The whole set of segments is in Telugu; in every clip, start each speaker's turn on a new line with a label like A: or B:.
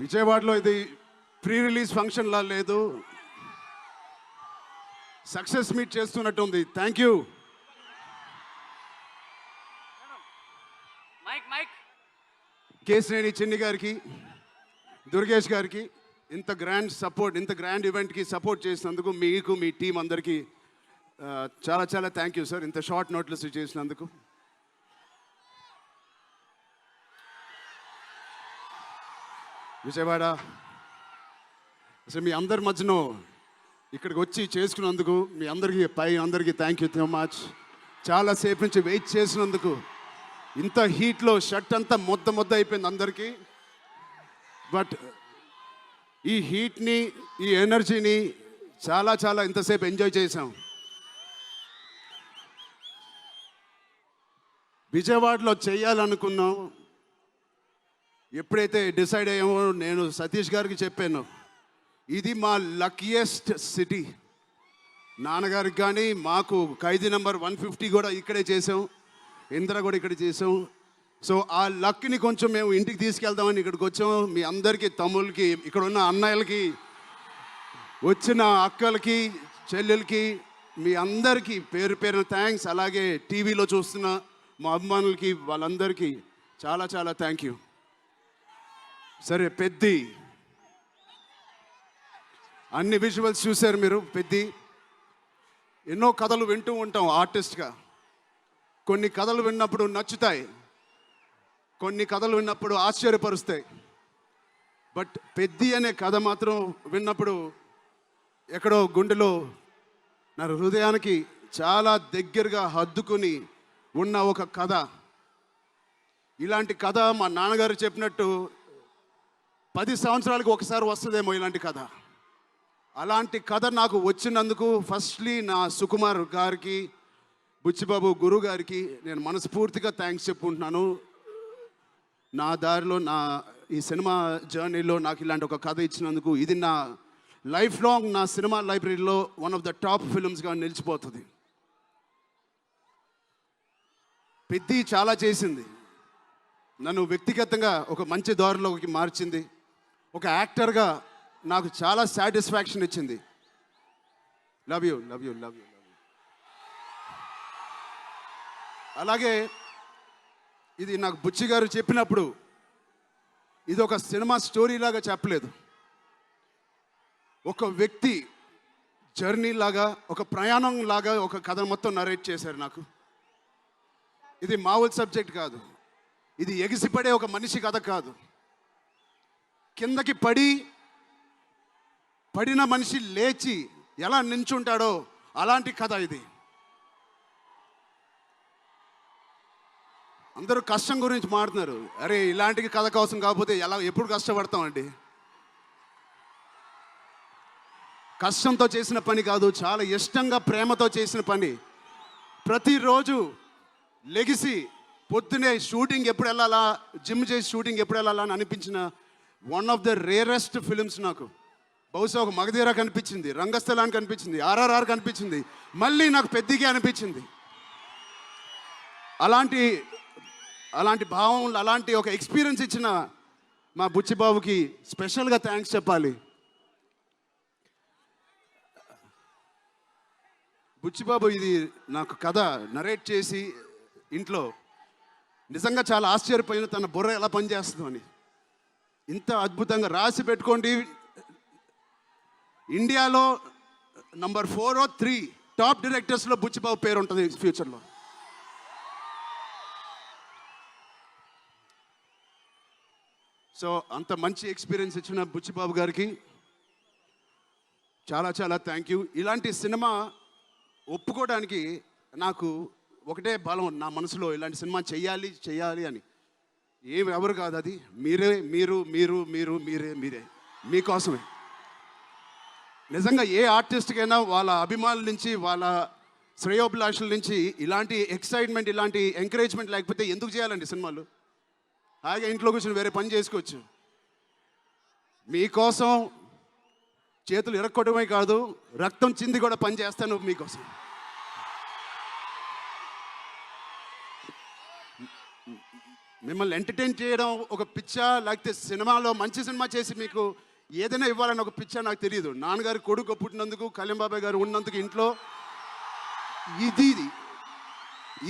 A: విజయవాడలో ఇది ప్రీ రిలీజ్ ఫంక్షన్లా లేదు, సక్సెస్ మీట్ చేస్తున్నట్టు ఉంది. Thank you. కేశినేని చిన్ని గారికి, దుర్గేష్ గారికి ఇంత గ్రాండ్ సపోర్ట్, ఇంత గ్రాండ్ ఈవెంట్కి సపోర్ట్ చేసినందుకు మీకు, మీ టీం అందరికీ చాలా చాలా థ్యాంక్ యూ సార్, ఇంత షార్ట్ నోట్లెస్ చేసినందుకు. విజయవాడ అసలు మీ అందరి మధ్యలో ఇక్కడికి వచ్చి చేసుకున్నందుకు మీ అందరికీ థ్యాంక్ యూ సో మచ్. చాలాసేపు నుంచి వెయిట్ చేసినందుకు, ఇంత హీట్లో షర్ట్ అంతా మొద్ద అయిపోయింది అందరికీ. బట్ ఈ హీట్ని, ఈ ఎనర్జీని చాలా ఇంతసేపు ఎంజాయ్ చేసాం. విజయవాడలో చేయాలనుకున్నాం. ఎప్పుడైతే డిసైడ్ అయ్యామో నేను సతీష్ గారికి చెప్పాను, ఇది మా లక్కీయెస్ట్ సిటీ. నాన్నగారికి కానీ మాకు ఖైదీ నెంబర్ 150 కూడా ఇక్కడే చేసాం, ఇంద్ర కూడా ఇక్కడ చేసాం. సో ఆ లక్ని కొంచెం మేము ఇంటికి తీసుకెళ్దామని ఇక్కడికి వచ్చాం. మీ అందరికీ, తమ్ముళ్ళకి, ఇక్కడ ఉన్న అన్నయ్యలకి, వచ్చిన అక్కలకి, చెల్లెలకి, మీ అందరికీ పేరు పేరున థ్యాంక్స్. అలాగే టీవీలో చూస్తున్న మా అభిమానులకి, వాళ్ళందరికీ చాలా థ్యాంక్ యూ. సరే, పెద్ది అన్ని విజువల్స్ చూశారు మీరు. పెద్ది ఎన్నో కథలు వింటూ ఉంటాం ఆర్టిస్ట్గా. కొన్ని కథలు విన్నప్పుడు నచ్చుతాయి, కొన్ని కథలు విన్నప్పుడు ఆశ్చర్యపరుస్తాయి. బట్ పెద్ది అనే కథ మాత్రం విన్నప్పుడు ఎక్కడో గుండెలో, నా హృదయానికి చాలా దగ్గరగా హద్దుకుని ఉన్న ఒక కథ. ఇలాంటి కథ మా నాన్నగారు చెప్పినట్టు 10 సంవత్సరాలకు ఒకసారి వస్తుందేమో ఇలాంటి కథ. అలాంటి కథ నాకు వచ్చినందుకు ఫస్ట్లీ నా సుకుమార్ గారికి, బుచ్చిబాబు గురువు గారికి నేను మనస్ఫూర్తిగా థ్యాంక్స్ చెప్పుకుంటున్నాను. నా దారిలో, నా ఈ సినిమా జర్నీలో నాకు ఇలాంటి ఒక కథ ఇచ్చినందుకు. ఇది నా లైఫ్ లాంగ్, నా సినిమా లైబ్రరీలో వన్ ఆఫ్ ద టాప్ ఫిల్మ్స్గా నిలిచిపోతుంది. పెద్ది చాలా చేసింది, నన్ను వ్యక్తిగతంగా ఒక మంచి దారిలోకి మార్చింది. ఒక యాక్టర్గా నాకు చాలా సాటిస్ఫాక్షన్ ఇచ్చింది. Love you. అలాగే ఇది నాకు బుచ్చి గారు చెప్పినప్పుడు ఇది ఒక సినిమా స్టోరీ లాగా చెప్పలేదు, ఒక వ్యక్తి జర్నీ లాగా, ఒక ప్రయాణం లాగా ఒక కథ మొత్తం నరేట్ చేశారు నాకు. ఇది మామూలు సబ్జెక్ట్ కాదు, ఇది ఎగిసిపడే ఒక మనిషి కథ కాదు. కిందకి పడిన మనిషి లేచి ఎలా నించుంటాడో అలాంటి కథ ఇది. అందరూ కష్టం గురించి మాట్లాడుతున్నారు. అరే, ఇలాంటి కథ కోసం కాకపోతే ఎప్పుడు కష్టపడతామండి? కష్టంతో చేసిన పని కాదు, చాలా ఇష్టంగా, ప్రేమతో చేసిన పని. ప్రతిరోజు లెగిసి పొద్దునే షూటింగ్ ఎప్పుడు వెళ్ళాలా, జిమ్ చేసి షూటింగ్ ఎప్పుడు వెళ్ళాలా అని అనిపించిన one of the rarest films నాకు. బహుశా ఒక మగధీర కనిపించింది, రంగస్థలానికి కనిపించింది, RRR కనిపించింది, మళ్ళీ నాకు పెద్దికి అనిపించింది. అలాంటి భావం, అలాంటి ఒక ఎక్స్పీరియన్స్ ఇచ్చిన మా బుచ్చిబాబుకి స్పెషల్గా థ్యాంక్స్ చెప్పాలి. బుచ్చిబాబు ఇది నాకు కథ నరేట్ చేసి ఇంట్లో నిజంగా చాలా ఆశ్చర్యపోయిన, తన బుర్ర ఎలా పనిచేస్తుందో అని. ఇంత అద్భుతంగా రాసి పెట్టుకోండి. ఇండియాలో నంబర్ 4 or 3 టాప్ డైరెక్టర్స్లో బుచ్చిబాబు పేరు ఉంటుంది ఫ్యూచర్లో. సో అంత మంచి ఎక్స్పీరియన్స్ ఇచ్చిన బుచ్చిబాబు గారికి చాలా థ్యాంక్ యూ. ఇలాంటి సినిమా ఒప్పుకోవడానికి నాకు ఒకటే బలం నా మనసులో, ఇలాంటి సినిమా చెయ్యాలి అని. ఎవరు కాదు, అది మీరే మీకోసమే. నిజంగా ఏ ఆర్టిస్ట్కైనా వాళ్ళ అభిమానుల నుంచి, వాళ్ళ శ్రేయోభిలాషుల నుంచి ఇలాంటి ఎక్సైట్మెంట్, ఇలాంటి ఎంకరేజ్మెంట్ లేకపోతే ఎందుకు చేయాలండి సినిమాలు? హాయిగా ఇంట్లో కూర్చొని వేరే పని చేసుకోవచ్చు. మీకోసం చేతులు ఇరక్కొట్టడమే కాదు, రక్తం చింది కూడా పని చేస్తాను మీకోసం. మిమ్మల్ని ఎంటర్టైన్ చేయడం ఒక పిచ్చా, లేకపోతే సినిమాలో మంచి సినిమా చేసి మీకు ఏదైనా ఇవ్వాలని ఒక పిచ్చా నాకు తెలియదు. నాన్నగారు కొడుకు పుట్టినందుకు, కళ్యాణ్ బాబాయ్ గారు ఉన్నందుకు ఇంట్లో ఇది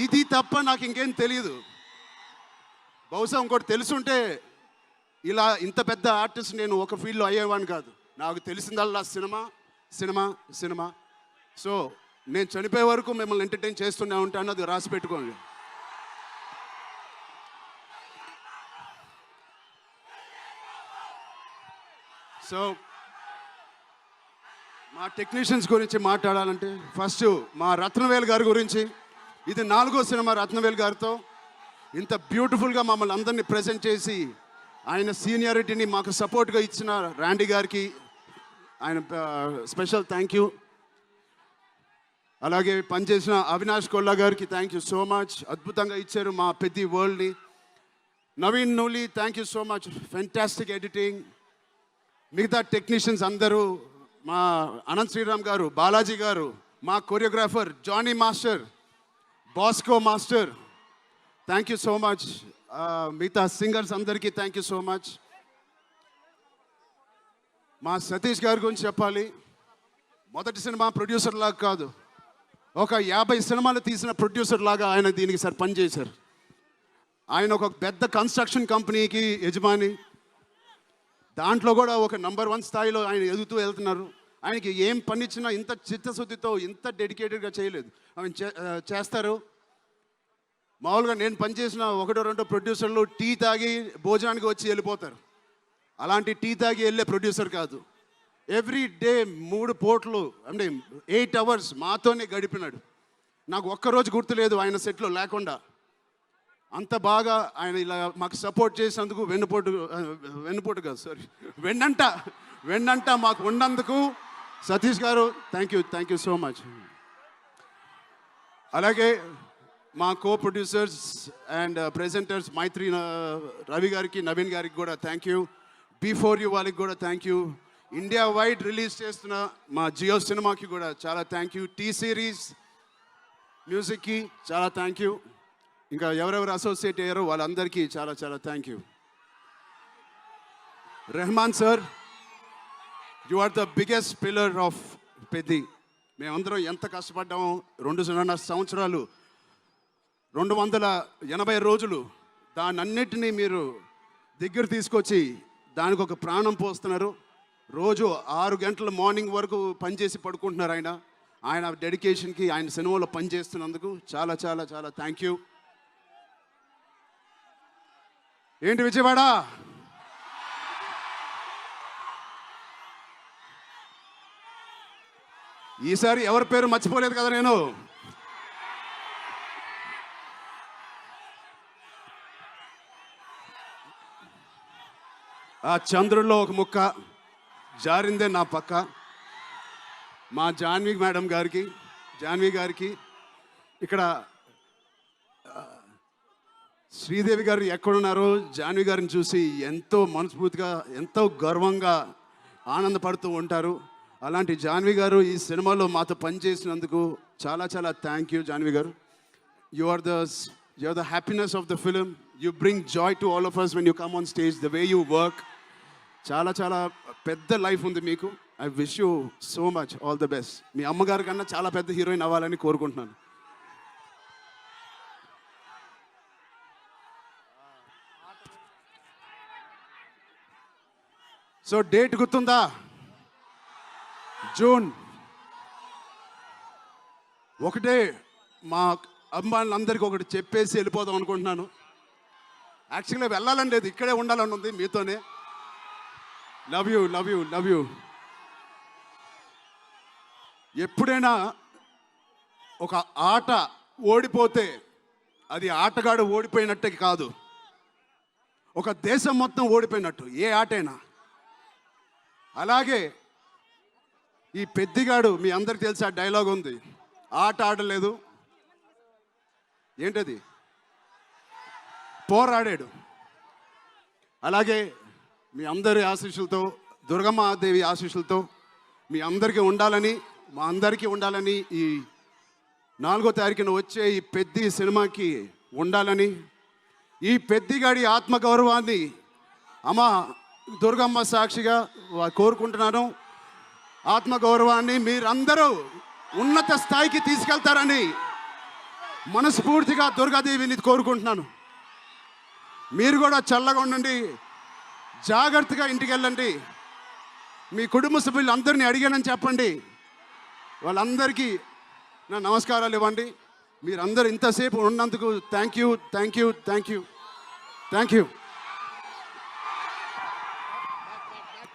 A: ఇది తప్ప నాకు ఇంకేం తెలియదు. బహుశా ఇంకోటి తెలుసుంటే ఇలా ఇంత పెద్ద ఆర్టిస్ట్ నేను ఒక ఫీల్డ్లో అయ్యేవాడిని కాదు. నాకు తెలిసిందల్లా సినిమా సినిమా సినిమా. సో నేను చనిపోయే వరకు మిమ్మల్ని ఎంటర్టైన్ చేస్తూనే ఉంటాను, అది రాసి పెట్టుకోండి. సో మా టెక్నీషియన్స్ గురించి మాట్లాడాలంటే ఫస్ట్ మా రత్నవేల్ గారి గురించి. ఇది 4వ సినిమా రత్నవేల్ గారితో. ఇంత బ్యూటిఫుల్గా మమ్మల్ని అందరినీ ప్రజెంట్ చేసి ఆయన సీనియారిటీని మాకు సపోర్ట్గా ఇచ్చిన ర్యాండీ గారికి ఆయన స్పెషల్ థ్యాంక్ యూ. అలాగే పనిచేసిన అవినాష్ కొల్లా గారికి థ్యాంక్ యూ సో మచ్. అద్భుతంగా ఇచ్చారు మా పెద్ద వరల్డ్ని. Naveen Nooli thank you so much, fantastic editing. మిగతా టెక్నీషియన్స్ అందరూ, మా అనంత్ శ్రీరామ్ గారు, బాలాజీ గారు, మా choreographer Jani master, Bosco master, thank you so much. మిగతా సింగర్స్ అందరికీ థ్యాంక్ యూ సో మచ్. మా సతీష్ గారి గురించి చెప్పాలి. మొదటి సినిమా ప్రొడ్యూసర్ లాగా కాదు, ఒక 50 సినిమాలు తీసిన ప్రొడ్యూసర్ లాగా ఆయన దీనికి పనిచేశారు. ఆయన ఒక పెద్ద కన్స్ట్రక్షన్ కంపెనీకి యజమాని. దాంట్లో కూడా ఒక నంబర్ 1 స్థాయిలో ఆయన ఎదుగుతూ వెళ్తున్నారు. ఆయనకి ఏం పని ఇచ్చినా ఇంత చిత్తశుద్ధితో, ఇంత డెడికేటెడ్గా చేయలేదు. ఆయన చేస్తారు. మామూలుగా నేను పనిచేసిన 1-2 ప్రొడ్యూసర్లు టీ తాగి భోజనానికి వచ్చి వెళ్ళిపోతారు. అలాంటి టీ తాగి వెళ్ళే ప్రొడ్యూసర్ కాదు. ఎవ్రీ డే 3 పూటలు అంటే 8 అవర్స్ మాతోనే గడిపినాడు. నాకు ఒక్కరోజు గుర్తులేదు ఆయన సెట్లో లేకుండా. అంత బాగా ఆయన ఇలా మాకు సపోర్ట్ చేసినందుకు, వెన్నుపోటు కాదు సారీ వెన్నంట మాకు ఉన్నందుకు సతీష్ గారు థ్యాంక్ యూ సో మచ్. అలాగే మా కో ప్రొడ్యూసర్స్ అండ్ ప్రెజెంటర్స్ మైత్రి రవి గారికి, నవీన్ గారికి కూడా థ్యాంక్ యూ. బిఫోర్ యూ వాళ్ళకి కూడా thank you. India wide release చేస్తున్న మా జియో సినిమాకి కూడా చాలా థ్యాంక్ యూ. టీ సిరీస్ మ్యూజిక్కి చాలా థ్యాంక్ యూ. ఇంకా ఎవరెవరు అసోసియేట్ అయ్యారో వాళ్ళందరికీ చాలా చాలా thank you. Rehman sir, you are the biggest pillar of Peddi. మేమందరం ఎంత కష్టపడ్డామో 2.5 సంవత్సరాలు, 280 రోజులు, దానన్నిటినీ మీరు దగ్గర తీసుకొచ్చి దానికి ఒక ప్రాణం పోస్తున్నారు. రోజు 6 గంటల మార్నింగ్ వరకు పనిచేసి పడుకుంటున్నారు ఆయన డెడికేషన్కి, ఆయన సినిమాలో పనిచేస్తున్నందుకు చాలా చాలా చాలా థ్యాంక్ యూ. ఏంటి విజయవాడ? ఈసారి ఎవరి పేరు మర్చిపోలేదు కదా నేను. ఆ చంద్రుల్లో ఒక ముక్క జారిందే నా పక్క. మా జాన్వి గారికి ఇక్కడ శ్రీదేవి గారు ఎక్కడున్నారో జాన్వి గారిని చూసి ఎంతో మనస్ఫూర్తిగా, ఎంతో గర్వంగా ఆనందపడుతూ ఉంటారు. అలాంటి జాన్వి గారు ఈ సినిమాలో మాతో పనిచేసినందుకు చాలా చాలా థ్యాంక్ యూ జాన్వి గారు. You are the happiness of the film. You bring joy to all of us when you come on stage, the way you work. చాలా చాలా పెద్ద లైఫ్ ఉంది మీకు. I wish you so much all the best. మీ అమ్మగారి కన్నా చాలా పెద్ద హీరోయిన్ అవ్వాలని కోరుకుంటున్నాను. సో డేట్ గుర్తుందా? జూన్. ఒకటే మా అమ్మాయిలందరికీ ఒకటి చెప్పేసి వెళ్ళిపోదాం అనుకుంటున్నాను. యాక్చువల్గా వెళ్ళాలని లేదు, ఇక్కడే ఉండాలని ఉంది మీతోనే. Love you. ఎప్పుడైనా ఒక ఆట ఓడిపోతే అది ఆటగాడు ఓడిపోయినట్టే కాదు, ఒక దేశం మొత్తం ఓడిపోయినట్టు ఏ ఆటైనా. అలాగే ఈ పెద్దిగాడు, మీ అందరికి తెలిసి ఆ డైలాగ్ ఉంది, ఆట ఆడలేదు, ఏంటది, పోరాడాడు. అలాగే మీ అందరి ఆశీస్సులతో, దుర్గమ్మాదేవి ఆశీస్సులతో మీ అందరికీ ఉండాలని, మా అందరికీ ఉండాలని, ఈ 4వ తారీఖున వచ్చే ఈ పెద్ద సినిమాకి ఉండాలని, ఈ పెద్దిగాడి ఆత్మగౌరవాన్ని అమ్మ దుర్గమ్మ సాక్షిగా కోరుకుంటున్నాను. ఆత్మగౌరవాన్ని మీరందరూ ఉన్నత స్థాయికి తీసుకెళ్తారని మనస్ఫూర్తిగా దుర్గాదేవిని కోరుకుంటున్నాను. మీరు కూడా చల్లగా ఉండండి, జాగ్రత్తగా ఇంటికి వెళ్ళండి. మీ కుటుంబ సభ్యులు అందరినీ అడిగానని చెప్పండి. వాళ్ళందరికీ నా నమస్కారాలు ఇవ్వండి. మీరందరూ ఇంతసేపు ఉన్నందుకు థ్యాంక్ యూ.